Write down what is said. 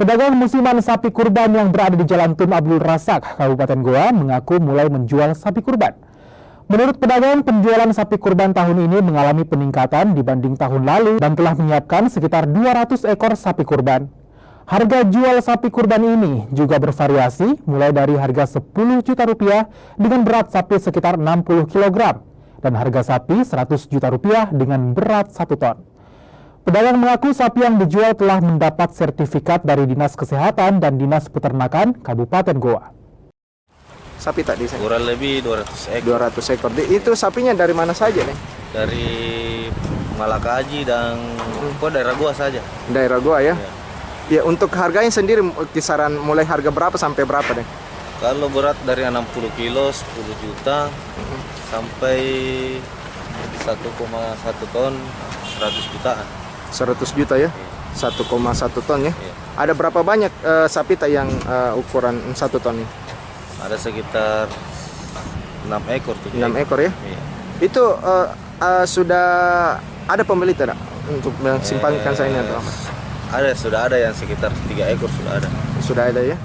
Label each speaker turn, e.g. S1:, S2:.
S1: Pedagang musiman sapi kurban yang berada di Jalan Tun Abdul Razak, Kabupaten Goa, mengaku mulai menjual sapi kurban. Menurut pedagang, penjualan sapi kurban tahun ini mengalami peningkatan dibanding tahun lalu dan telah menyiapkan sekitar 200 ekor sapi kurban. Harga jual sapi kurban ini juga bervariasi, mulai dari harga 10 juta rupiah dengan berat sapi sekitar 60 kg dan harga sapi 100 juta rupiah dengan berat 1 ton. Pedagang mengaku sapi yang dijual telah mendapat sertifikat dari Dinas Kesehatan dan Dinas Peternakan Kabupaten Goa.
S2: Sapi tadi saya?
S3: Kurang lebih 200 ekor.
S2: 200 ekor. Itu sapinya dari mana saja nih?
S3: Dari Malakaji dan daerah Goa saja.
S2: Daerah Goa ya?
S3: Ya.
S2: Ya, untuk harganya sendiri kisaran mulai harga berapa sampai berapa deh?
S3: Kalau berat dari 60 kilo 10 juta sampai 1,1 ton 100 jutaan.
S2: 100 juta ya? 1,1 ton ya?
S3: Ya.
S2: Ada berapa banyak sapi yang ukuran 1 ton ini?
S3: Ada sekitar 6 ekor.
S2: 6 ekor ya?
S3: Iya.
S2: Itu sudah ada pembeli tidak untuk mensimpangkan saya ini atau apa?
S3: Sudah ada yang sekitar 3 ekor sudah ada.
S2: Sudah ada ya?